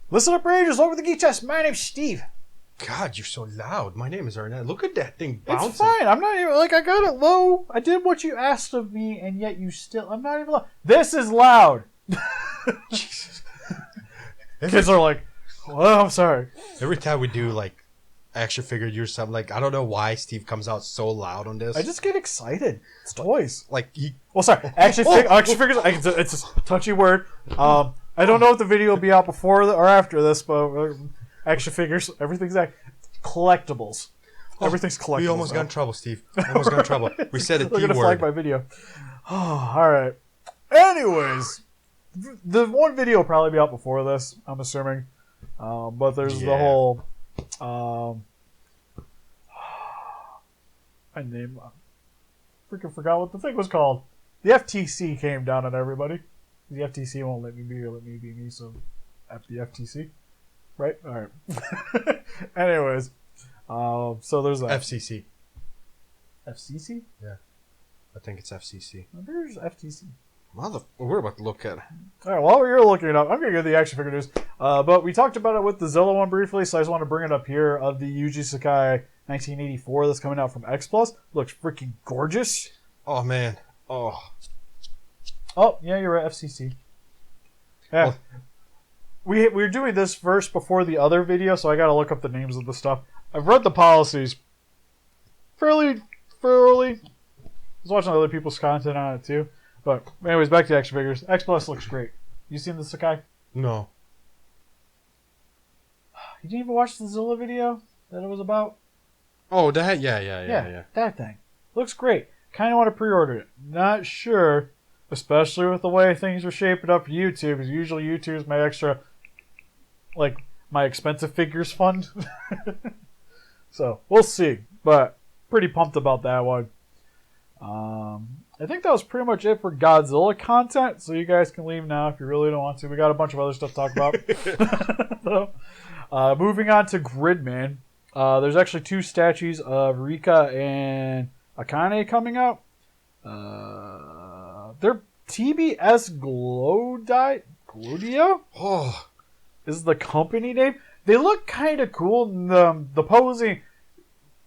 Listen up, Rangers, over the Geek Chest. My name's Steve. God, you're so loud. My name is Arnett. Look at that thing bouncing. It's fine. I'm not even, I got it low. I did what you asked of me, and yet I'm not even loud. This is loud. Jesus. Kids are like, well, I'm sorry. Every time we do, action figure or something, I don't know why Steve comes out so loud on this. I just get excited. It's toys. Action figures, it's a touchy word. I don't know if the video will be out before or after this, but action figures, everything's collectibles. Everything's collectibles. We almost got in trouble, Steve. Almost got in trouble. We said a T word. They're going to flag my video. Oh, all right. Anyways, the one video will probably be out before this, I'm assuming. But there's the whole... I freaking forgot what the thing was called. The FTC came down on everybody. The FTC won't let me be me, so at the FTC. Right? Alright. Anyways. So there's that. FCC. FCC? Yeah. I think it's FCC. There's FTC. We're about to look at it. Alright, while you're looking it up, I'm going to get the action figure news. But we talked about it with the Zilla one briefly, so I just want to bring it up here of the Yuji Sakai 1984 that's coming out from X Plus. Looks freaking gorgeous. Oh, man. Oh, yeah, you're right, FCC. Yeah. Well, we're doing this first before the other video, so I got to look up the names of the stuff. I've read the policies fairly thoroughly. I was watching other people's content on it too. But anyways, back to action figures. X Plus looks great. You seen the Sakai? no. You didn't even watch the Zilla video that it was about? Oh, that? Yeah. That thing. Looks great. Kind of want to pre-order it. Not sure, especially with the way things are shaping up for YouTube, because usually YouTube is my extra, my expensive figures fund. So, we'll see. But, pretty pumped about that one. I think that was pretty much it for Godzilla content, so you guys can leave now if you really don't want to. We got a bunch of other stuff to talk about. So, moving on to Gridman. There's actually 2 statues of Rika and Akane coming out. They're TBS Glodia? Oh. Is the company name. They look kind of cool. The posing,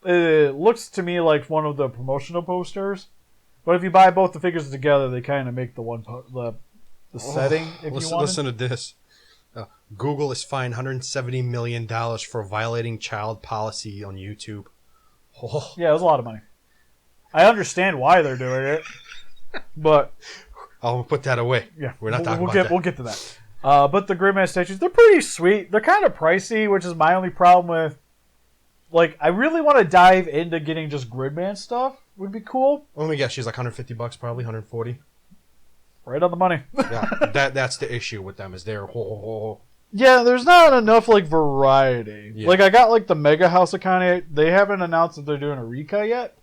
it looks to me like one of the promotional posters. But if you buy both the figures together, they kind of make the one the setting. If you want. Listen to this. Google is fined $170 million for violating child policy on YouTube. Oh. Yeah, it was a lot of money. I understand why they're doing it, but I'll put that away. Yeah, we're not talking about that. We'll get to that. But the Gridman statues, they're pretty sweet. They're kind of pricey, which is my only problem with. I really want to dive into getting just Gridman stuff. Would be cool. Let me guess, she's like $150, probably $140. Right on the money. Yeah, that's the issue with them. Is they're Yeah, there's not enough variety. Yeah. I got the Mega House Akane. They haven't announced that they're doing a Rika yet,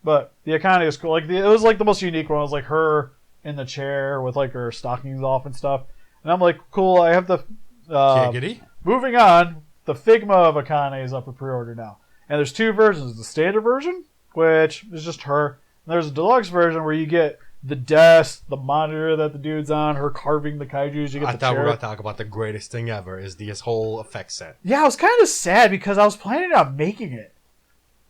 but the Akane is cool. It was the most unique one. It was her in the chair with her stockings off and stuff. And I'm like, cool. I have the Giggity. Moving on, the Figma of Akane is up for pre-order now, and there's 2 versions: the standard version, which is just her, and there's a deluxe version where you get the desk, the monitor that the dude's on, her carving the kaijus. You get I thought we were going to talk about the greatest thing ever, is this whole effect set. Yeah, I was kind of sad because I was planning on making it.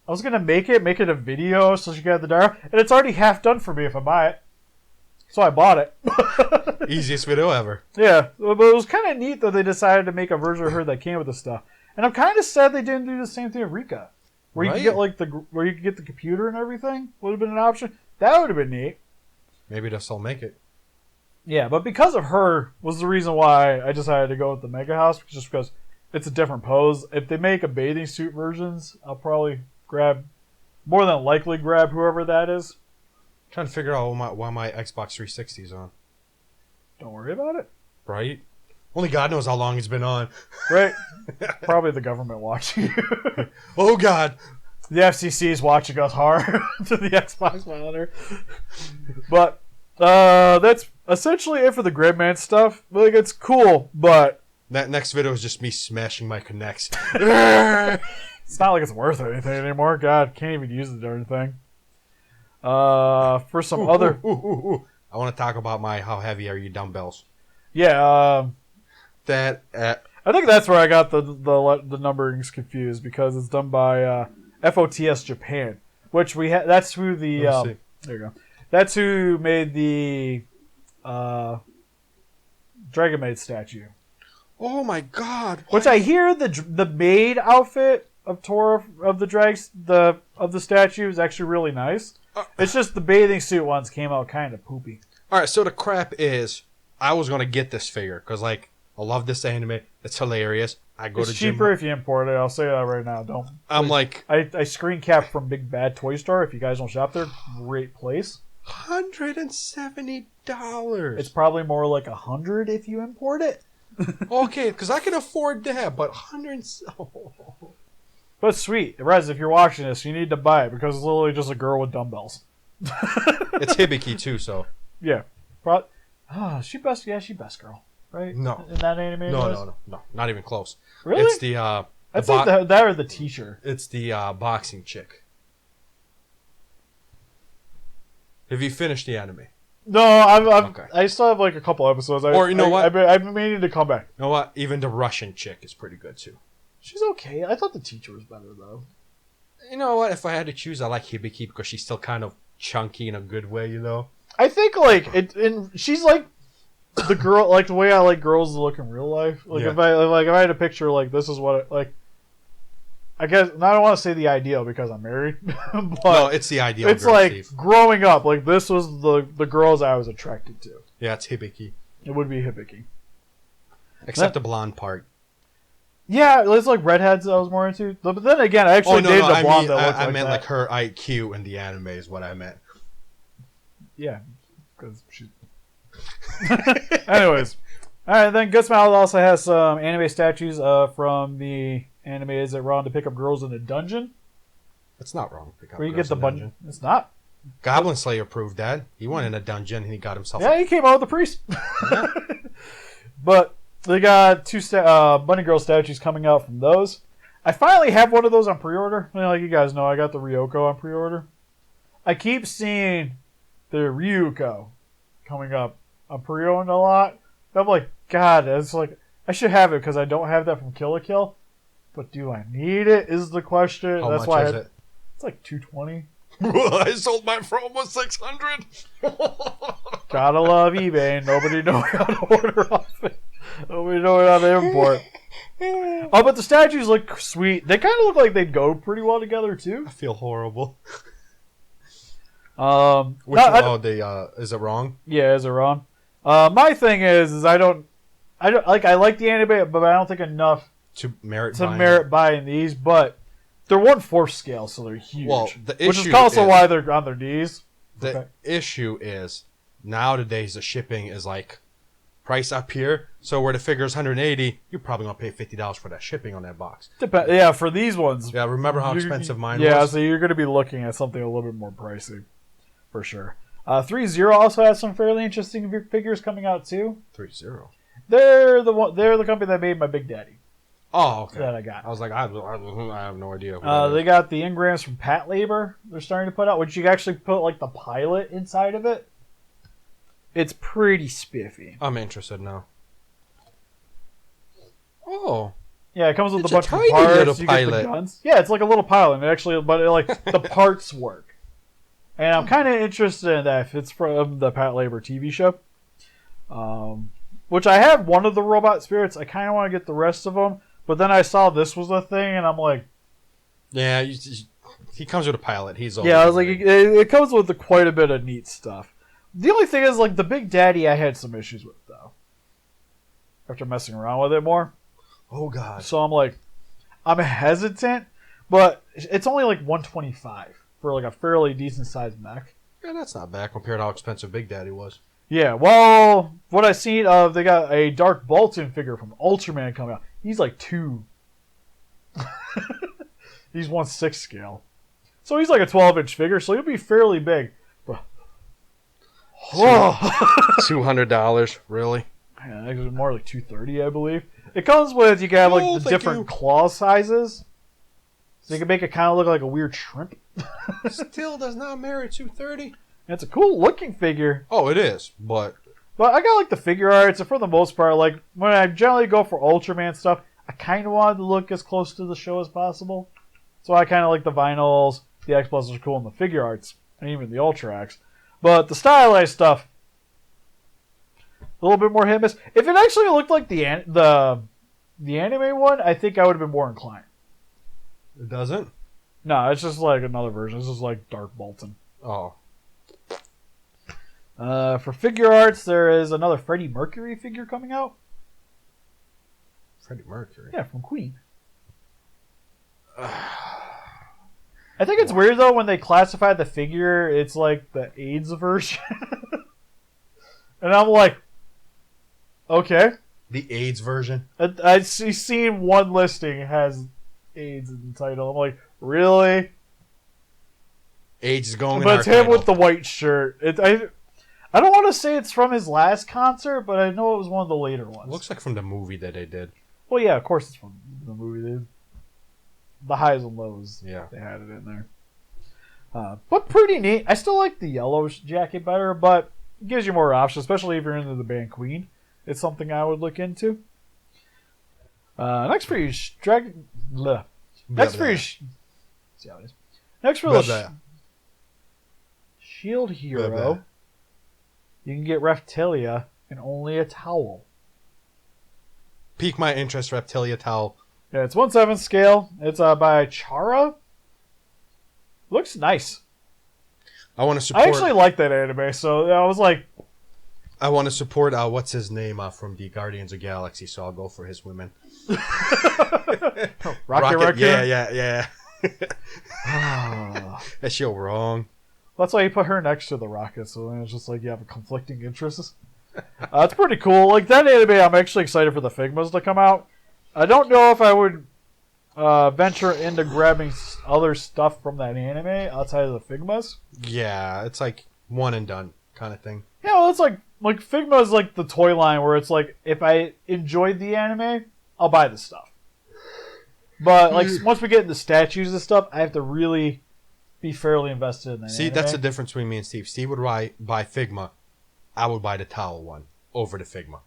I was going to make it a video so she could have the diary, and it's already half done for me if I buy it. So I bought it. Easiest video ever. Yeah, but it was kind of neat that they decided to make a version of her that came with the stuff. And I'm kind of sad they didn't do the same thing with Rika. Where you could get where you could get the computer and everything would have been an option. That would have been neat. Maybe they'll still make it. Yeah, but because of her was the reason why I decided to go with the Mega House, just because it's a different pose. If they make a bathing suit versions, I'll probably more than likely grab whoever that is. I'm trying to figure out why my Xbox 360 is on. Don't worry about it. Right? Only God knows how long it's been on. Right? Probably the government watching you. Oh, God. The FCC is watching us hard to the Xbox monitor. But that's essentially it for the Gridman stuff. It's cool, but... That next video is just me smashing my Connects. It's not like it's worth anything anymore. God, can't even use the darn thing. For some other... I want to talk about my how heavy are you dumbbells. Yeah. That... I think that's where I got the numberings confused because it's done by FOTS Japan, which that's who the there you go. That's who made the Dragon Maid statue. Oh my god! Which I hear the maid outfit of Tora of the statue is actually really nice. It's just the bathing suit ones came out kind of poopy. All right, so the crap is, I was gonna get this figure because like I love this anime. It's hilarious. It's cheaper if you import it. I'll say that right now. Don't. I'm like I screen cap from Big Bad Toy Store. If you guys don't shop there, great place. $170. It's probably more like $100 if you import it. Okay, because I can afford that, but But sweet, Rez, if you're watching this, you need to buy it because it's literally just a girl with dumbbells. It's Hibiki too, so yeah. She best girl, right? No, in that anime. No, not even close. Really? It's the I'd say that or the T-shirt. It's the boxing chick. Have you finished the anime? No, Okay. I still have like a couple episodes. Or you know what? I've been meaning to come back. You know what? Even the Russian chick is pretty good too. She's okay. I thought the teacher was better though. You know what? If I had to choose, I like Hibiki because she's still kind of chunky in a good way, you know? I think like she's like the girl, like the way I like girls to look in real life. Like Yeah. if I had a picture like this is what I guess I don't want to say the ideal because I'm married, but No, it's the ideal. it's girl, like Steve. growing up. Like this was the girls I was attracted to. Yeah, it's Hibiki. It would be Hibiki, Except the blonde part. Yeah, it's like redheads I was more into. But then again, I actually dated a blonde that looked I like meant that. like her IQ in the anime is what I meant. Yeah, because she's. Anyways, all right. Then Good Smile also has some anime statues from the animes that run to pick up girls in a dungeon. It's not wrong. To pick up Where you girls get the in a dungeon. It's not. Goblin Slayer proved that. He went in a dungeon and he got himself. Yeah, he came out with the priest. But they got two bunny girl statues coming out from those. I finally have one of those on pre-order. I mean, like you guys know, I got the Ryoko on pre-order. I keep seeing the Ryuko coming up on pre-order a lot. I'm like, God, it's like I should have it because I don't have that from Kill la Kill. But do I need it? Is the question. How That's much why is it? It's like $220. I sold mine for almost $600. Gotta love eBay. Nobody know how to order off it. Nobody know how to import. Oh, but the statues look sweet. They kind of look like they'd go pretty well together too. I feel horrible. Is it wrong? Yeah, is it wrong? My thing is I don't like. I like the anime, but I don't think enough to merit buying these. But they're 1/4 scale, so they're huge. Well, which is also why they're on their knees. The issue is nowadays the shipping is like price up here. So where the figure is $180, you're probably gonna pay $50 for that shipping on that box. Yeah, for these ones. Yeah, remember how expensive mine was? Yeah, so you're gonna be looking at something a little bit more pricey, for sure. 3-0 also has some fairly interesting figures coming out too. 3-0. They're the company that made my Big Daddy. Oh, okay. That I got. I was like, I have no idea. They got the engrams from Pat Labor. They're starting to put out, which you can actually put like the pilot inside of it. It's pretty spiffy. I'm interested now. Oh. Yeah, it comes with It's a bunch a of tiny parts. little You pilot. get the guns. Yeah, it's like a little pilot. But the parts work. And I'm kind of interested in that if it's from the Pat Labor TV show. Which I have one of the robot spirits. I kind of want to get the rest of them. But then I saw this was a thing, and I'm like... Yeah, he comes with a pilot. He's Yeah, I was like, it comes with quite a bit of neat stuff. The only thing is, like, the Big Daddy I had some issues with, though. After messing around with it more. Oh, God. So I'm like, I'm hesitant, but it's only like $125 for like a fairly decent sized mech. Yeah, that's not bad compared to how expensive Big Daddy was. Yeah, well, what I've seen of, they got a Dark Bolton figure from Ultraman coming out. He's like 2. He's 1/6 scale. So he's like a 12-inch figure, so he'll be fairly big. But, $200, really? Yeah, actually more like $230, I believe. It comes with, you can have like the different claw sizes. So you can make it kind of look like a weird shrimp. Still does not merit $230. It's a cool looking figure. Oh, it is, but But I got like the figure arts, and for the most part, like when I generally go for Ultraman stuff, I kind of wanted to look as close to the show as possible. So I kind of like the vinyls, the X Plus are cool, and the figure arts, and even the Ultra X. But the stylized stuff, a little bit more hit miss. If it actually looked like the anime one, I think I would have been more inclined. It doesn't? No, it's just like another version. This is like Dark Bolton. Oh. For figure arts, there is another Freddie Mercury figure coming out. Freddie Mercury? Yeah, from Queen. I think it's weird, though, when they classify the figure, it's like the AIDS version. And I'm like, okay. The AIDS version? I've seen one listing has AIDS in the title. I'm like, really? AIDS is going in But our it's him title. with the white shirt. I don't want to say it's from his last concert, but I know it was one of the later ones. It looks like from the movie that they did. Well, yeah, of course it's from the movie. The highs and lows. Yeah. They had it in there. But pretty neat. I still like the yellow jacket better, but it gives you more options, especially if you're into the band Queen. It's something I would look into. Next for you, Next for the Shield Hero, you can get Reptilia and only a towel. Pique my interest, Reptilia towel. Yeah, it's 1/7 scale. It's by Chara. Looks nice. I want to support. I actually like that anime, so I was like, I want to support. What's his name from the Guardians of Galaxy? So I'll go for his women. Rocket Raccoon. Yeah. Oh. That's so wrong. That's why you put her next to the Rocket, so then it's just like you have conflicting interests. It's pretty cool. Like that anime, I'm actually excited for the Figmas to come out. I don't know if I would venture into grabbing other stuff from that anime outside of the Figmas. Yeah, it's like one and done kind of thing. Yeah, well, it's like Figma is like the toy line where it's like if I enjoyed the anime, I'll buy the stuff. But like once we get into statues and stuff, I have to really be fairly invested in that. See, anime. that's the difference between me and Steve. Steve would buy Figma. I would buy the towel one over the Figma.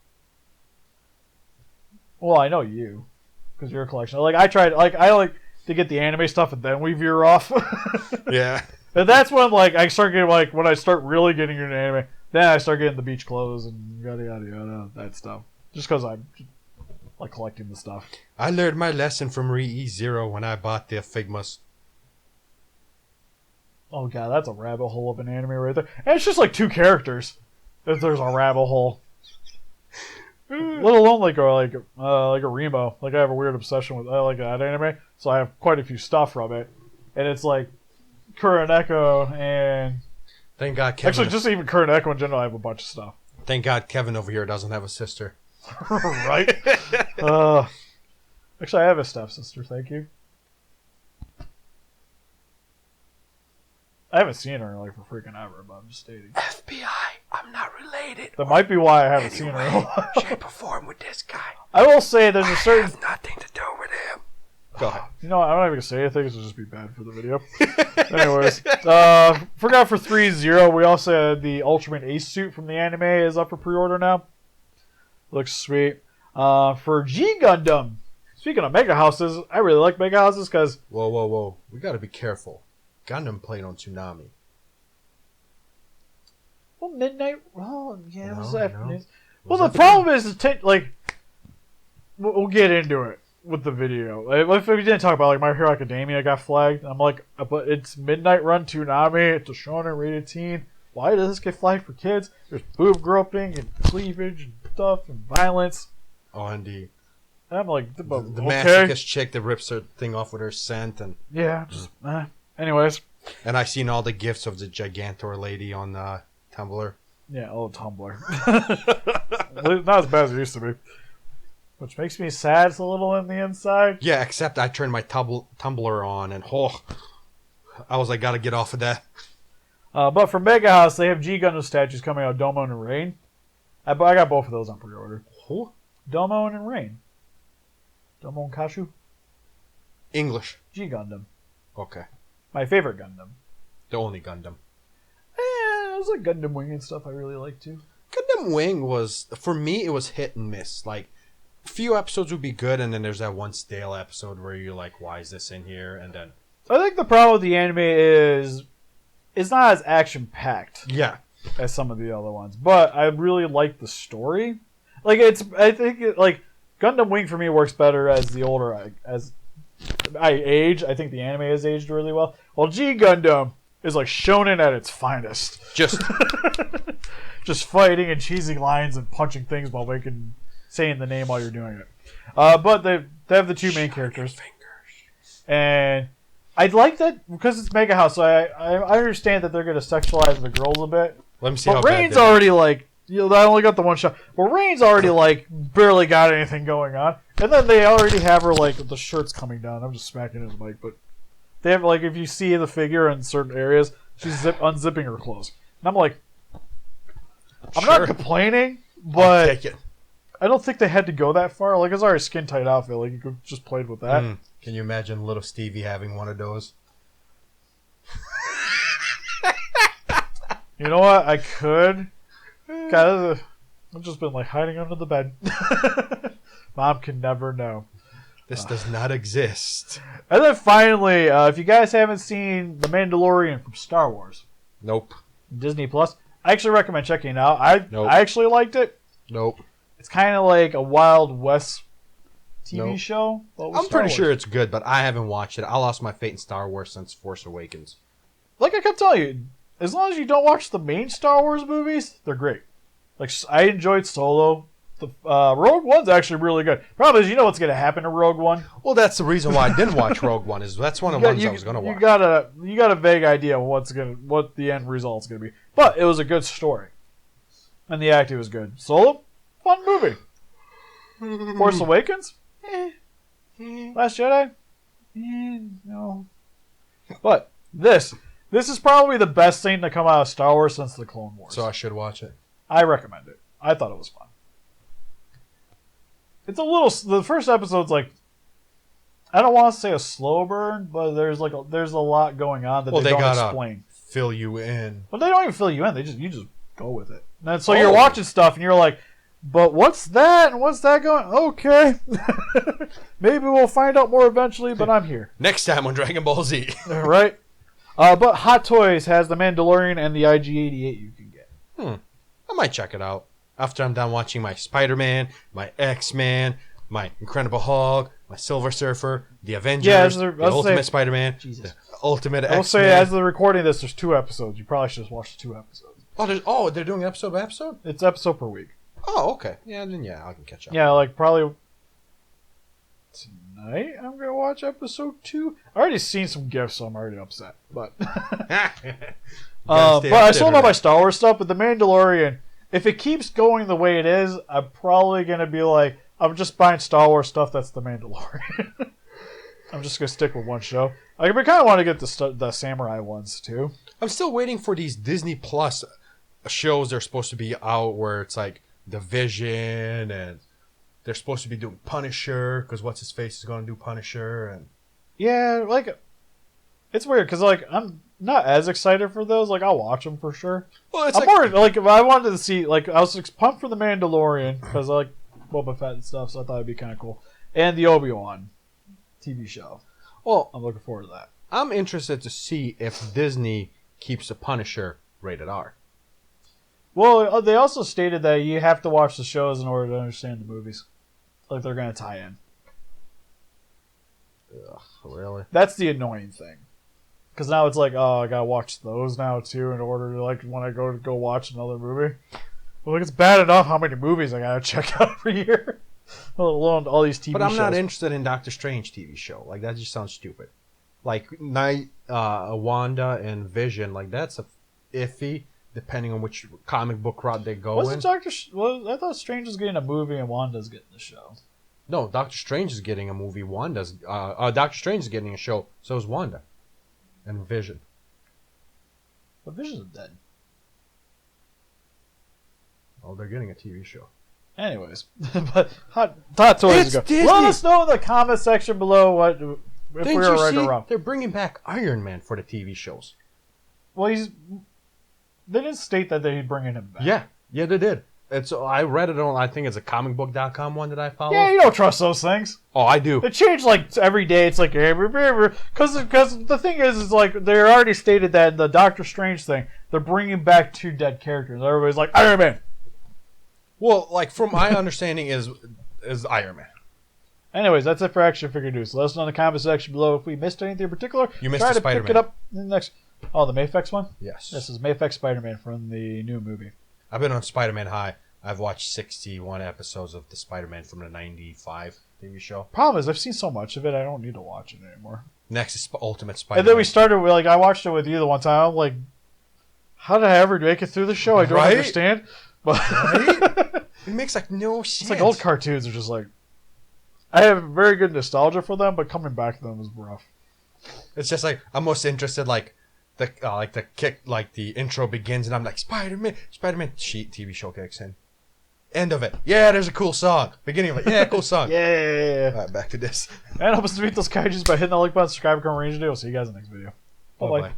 Well, I know you because you're a collection. Like I like to get the anime stuff and then we veer off. Yeah. And that's when I start getting when I start really getting into anime, then I start getting the beach clothes and yada yada yada that stuff. Just because I'm like collecting the stuff. I learned my lesson from Re-E-Zero when I bought the Figmas. Oh god, that's a rabbit hole of an anime right there. And it's just like 2 characters. If there's a rabbit hole. Let alone like a Remo. Like I have a weird obsession with I like that anime, so I have quite a few stuff from it. And it's like Kuroneko and Thank God Kevin. actually just even Kuroneko in general I have a bunch of stuff. Thank God Kevin over here doesn't have a sister. Right? Actually I have a stepsister, thank you. I haven't seen her like for freaking ever, but I'm just stating. FBI, I'm not related. That might be why I haven't seen her in a while. Shape or form with this guy. I will say there's a certain. nothing to do with him. Go ahead. You know, I'm not even gonna say anything. It'll just be bad for the video. Anyways, forgot for 3-0. We also had the Ultraman Ace suit from the anime is up for pre-order now. Looks sweet. For G Gundam. Speaking of mega houses, I really like mega houses because. Whoa. We gotta be careful. Gundam played on Tsunami. Well, midnight. Well, yeah, it was No, afternoons. no. Well, the problem is, we'll get into it with the video. If we didn't talk about My Hero Academia got flagged, I'm like, but it's Midnight Run Toonami. It's a shonen rated teen. Why does this get flagged for kids? There's boob groping and cleavage and stuff and violence. Oh, indeed. And I'm like, The okay. masochist chick that rips her thing off with her scent, and Yeah, just anyways. I seen all the gifs of the Gigantor lady on Tumblr. Yeah, Tumblr. Not as bad as it used to be. Which makes me sad a little in the inside. Yeah, except I turned my Tumblr on, and I was like, gotta get off of that. But for Mega House, they have G Gundam statues coming out, Domo and Rain. I got both of those on pre-order. Who? Domo and Rain. Domo and Kashu? English. G Gundam. Okay. My favorite Gundam. The only Gundam. There's like Gundam Wing and stuff I really like too. Gundam Gundam Wing was, for me, it was hit and miss. Like, a few episodes would be good, and then there's that one stale episode where you're like, why is this in here? And then... I think the problem with the anime is it's not as action-packed Yeah. as some of the other ones. But I really like the story. Like, like, Gundam Wing for me works better as the older as I age. I think the anime has aged really well. While G Gundam is like shonen at its finest. Just fighting and cheesing lines and punching things while saying the name while you're doing it. But they have the two main characters. And I'd like that because it's Mega House. So I understand that they're going to sexualize the girls a bit. Let me see how but Rain's already like, I only got the one shot. Well, Rain's already like barely got anything going on. And then they already have her like the shirt's coming down. I'm just smacking into the mic, but they have like if you see the figure in certain areas, she's unzipping her clothes. And I'm like, I'm not complaining, but take it. I don't think they had to go that far. Like it's already skin tight outfit. Like you could just played with that. Can you imagine little Stevie having one of those? You know what? I could. God, I've just been like hiding under the bed. Mom can never know. This does not exist. And then finally, if you guys haven't seen The Mandalorian from Star Wars, Nope. Disney Plus, I actually recommend checking it out. I actually liked it. Nope. It's kind of like a Wild West TV show. I'm pretty sure it's good, but I haven't watched it. I lost my faith in Star Wars since Force Awakens. Like I kept telling you, as long as you don't watch the main Star Wars movies, they're great. Like I enjoyed Solo. The Rogue One's actually really good. Problem is, you know what's going to happen to Rogue One. Well, that's the reason why I didn't watch Rogue One. That's one of the ones I was going to watch. You got a vague idea of what the end result's going to be, but it was a good story, and the acting was good. Solo, fun movie. Force Awakens, Last Jedi, no. But this is probably the best thing to come out of Star Wars since the Clone Wars. So I should watch it. I recommend it. I thought it was fun. It's a little. The first episode's like, I don't want to say a slow burn, but there's a lot going on that they don't explain. Fill you in. But they don't even fill you in. You just go with it. And so you're watching stuff and you're like, but what's that and what's that going? Okay, maybe we'll find out more eventually. But I'm here next time on Dragon Ball Z. Right. But Hot Toys has the Mandalorian and the IG-88 you can get. I might check it out after I'm done watching my Spider-Man, my X-Man, my Incredible Hulk, my Silver Surfer, the Avengers, the Ultimate Spider-Man, the Ultimate X-Men. I'll say, as they're recording this, there's 2 episodes. You probably should just watch the 2 episodes. They're doing episode by episode? It's episode per week. Oh, okay. Yeah, then I can catch up. Yeah, like probably tonight I'm going to watch episode 2. I already seen some gifs, so I'm already upset. But but I still know my Star Wars stuff, but the Mandalorian, if it keeps going the way it is, I'm probably going to be like, I'm just buying Star Wars stuff that's the Mandalorian. I'm just going to stick with one show. I kind of want to get the samurai ones, too. I'm still waiting for these Disney Plus shows they're supposed to be out where it's like The Vision, and they're supposed to be doing Punisher, because What's-His-Face is going to do Punisher. And yeah, like, it's weird, because, like, I'm not as excited for those. Like, I'll watch them for sure. Well, it's more, like, if I wanted to see, like, I was pumped for the Mandalorian, because I like Boba Fett and stuff, so I thought it'd be kind of cool. And the Obi-Wan TV show. Well, I'm looking forward to that. I'm interested to see if Disney keeps the Punisher rated R. Well, they also stated that you have to watch the shows in order to understand the movies. Like, they're going to tie in. Ugh, really? That's the annoying thing. Because now it's like, oh, I got to watch those now, too, in order to, like, when I go watch another movie. Well, like, it's bad enough how many movies I got to check out every year. Let alone all these TV shows. But I'm not interested in Doctor Strange TV show. Like, that just sounds stupid. Like, Wanda and Vision, like, that's iffy, depending on which comic book route they go in. I thought Strange was getting a movie and Wanda's getting the show. No, Doctor Strange is getting a movie. Doctor Strange is getting a show. So is Wanda. And Vision. But Vision's dead. Oh, they're getting a TV show. Anyways, but Hot Toys go. Let us know in the comment section below if we were right or wrong. They're bringing back Iron Man for the TV shows. Well, they didn't state that they're bringing him back. Yeah, they did. I read it on, I think it's a comicbook.com one that I follow. Yeah, you don't trust those things. Oh, I do. They change like every day. It's like because the thing is like they already stated that in the Doctor Strange thing, they're bringing back 2 dead characters. Everybody's like Iron Man. Well, like from my understanding is Iron Man. Anyways, that's it for action figure news. Let us know in the comment section below if we missed anything in particular. You missed Try the to pick Spider-Man. it up in the next. Oh, the Mayfex one. Yes. This is Mayfex Spider-Man from the new movie. I've been on Spider-Man high. I've watched 61 episodes of the Spider-Man from the 95 TV show. Problem is, I've seen so much of it, I don't need to watch it anymore. Next is Ultimate Spider-Man. And then we started with, like, I watched it with you the one time. I'm like, how did I ever make it through the show? I don't understand. But right? It makes like no sense. It's like old cartoons are just like, I have very good nostalgia for them, but coming back to them is rough. It's just like I'm most interested the intro begins and I'm like Spider-Man TV show kicks in. End of it. Yeah, there's a cool song. Beginning of it. Yeah, cool song. Yeah. All right, back to this. And help us to beat those kaijus by hitting the like button, subscribe, comment, range, and do. I'll see you guys in the next video. Bye-bye.